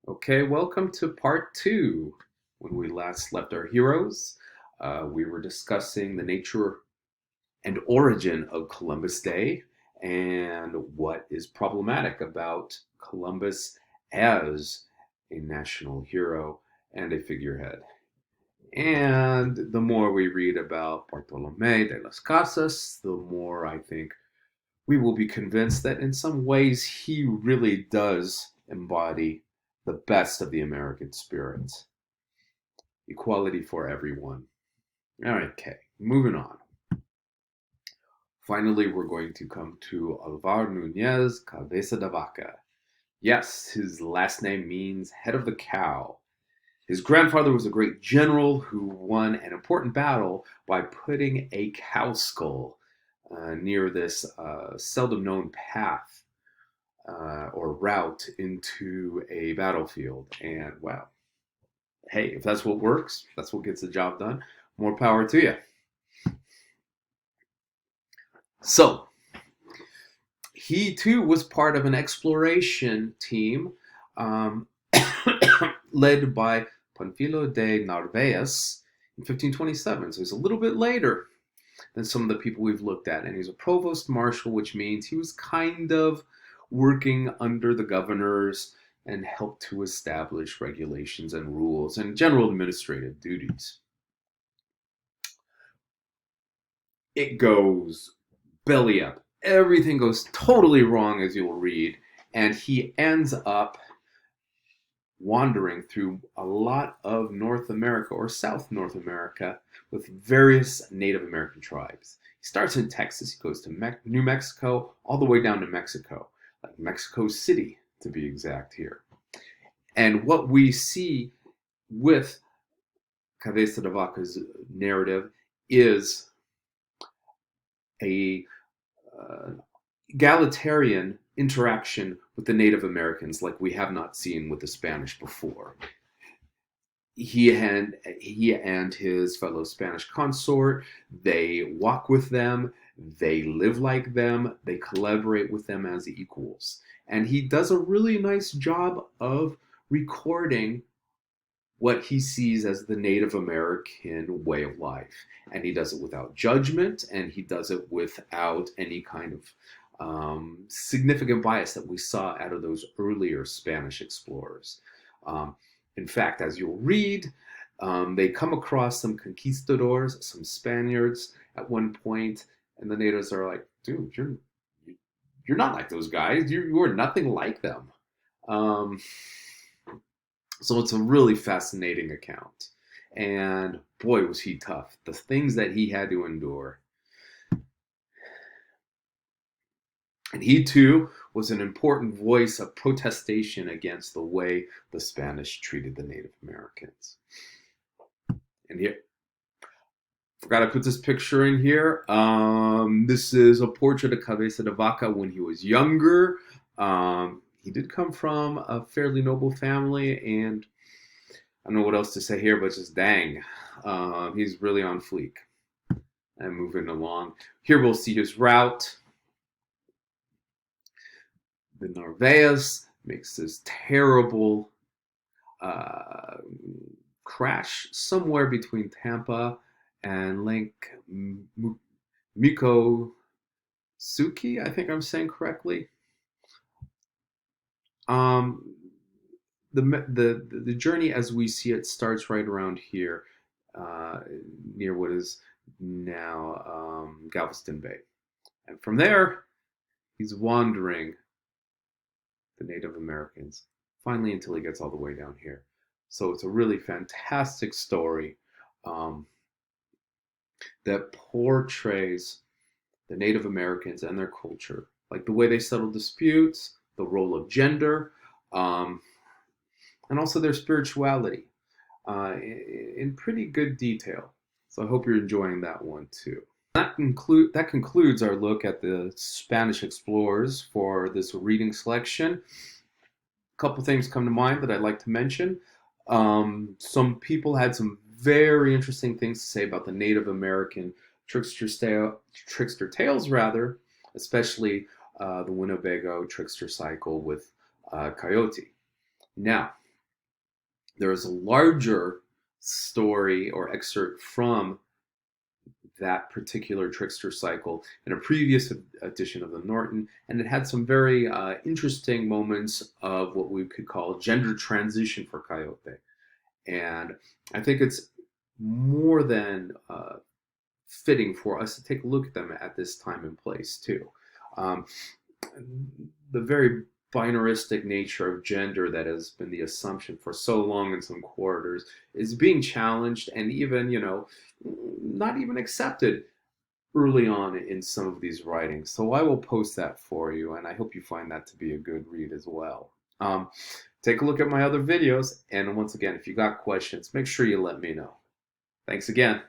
Okay, welcome to part two. When we last left our heroes, we were discussing the nature and origin of Columbus Day and what is problematic about Columbus as a national hero and a figurehead. And the more we read about Bartolome de las Casas, the more I think we will be convinced that in some ways he really does embody the best of the American spirit. Equality for everyone. All right, okay, moving on. Finally, we're going to come to Alvar Nunez Cabeza de Vaca. Yes, his last name means head of the cow. His grandfather was a great general who won an important battle by putting a cow skull near this seldom known path or route into a battlefield. And wow, hey, if that's what works, that's what gets the job done, more power to you. So, he too was part of an exploration team um, led by Panfilo de Narvaez in 1527. So he's a little bit later than some of the people we've looked at. And he's a provost marshal, which means he was kind of working under the governors and helped to establish regulations and rules and general administrative duties. It goes belly up. Everything goes totally wrong, as you'll read, and he ends up wandering through a lot of North America or South North America with various Native American tribes. He starts in Texas, he goes to New Mexico, all the way down to Mexico, like Mexico City to be exact here. And what we see with Cabeza de Vaca's narrative is a egalitarian interaction with the Native Americans like we have not seen with the Spanish before. He and his fellow Spanish consort, they walk with them, they live like them, they collaborate with them as equals. And he does a really nice job of recording what he sees as the Native American way of life. And he does it without judgment, and he does it without any kind of significant bias that we saw out of those earlier Spanish explorers. In fact, as you'll read, they come across some conquistadors, some Spaniards at one point, and the natives are like, dude, you're not like those guys. You are nothing like them. So it's a really fascinating account. And boy, was he tough. The things that he had to endure. And he too was an important voice of protestation against the way the Spanish treated the Native Americans. And here, forgot to put this picture in here. This is a portrait of Cabeza de Vaca when he was younger. He did come from a fairly noble family, and I don't know what else to say here, but just dang, he's really on fleek. And moving along, here we'll see his route. The Narvaez makes this terrible crash somewhere between Tampa and Lake Mikosuki, I think I'm saying correctly. The journey as we see it starts right around here, near what is now Galveston Bay. And from there, he's wandering the Native Americans, finally until he gets all the way down here. So it's a really fantastic story that portrays the Native Americans and their culture, like the way they settle disputes, the role of gender, and also their spirituality in pretty good detail. So I hope you're enjoying that one too. That concludes our look at the Spanish explorers for this reading selection. A couple things come to mind that I'd like to mention. Some people had some very interesting things to say about the Native American trickster tales, rather, especially the Winnebago trickster cycle with Coyote. Now, There is a larger story or excerpt from that particular trickster cycle in a previous edition of the Norton, and it had some very interesting moments of what we could call gender transition for Coyote. And I think it's more than fitting for us to take a look at them at this time and place too. Um, the very binaristic nature of gender that has been the assumption for so long in some quarters is being challenged and even, not even accepted early on in some of these writings. So I will post that for you, and I hope you find that to be a good read as well. Take a look at my other videos, and once again, if you got questions, make sure you let me know. Thanks again.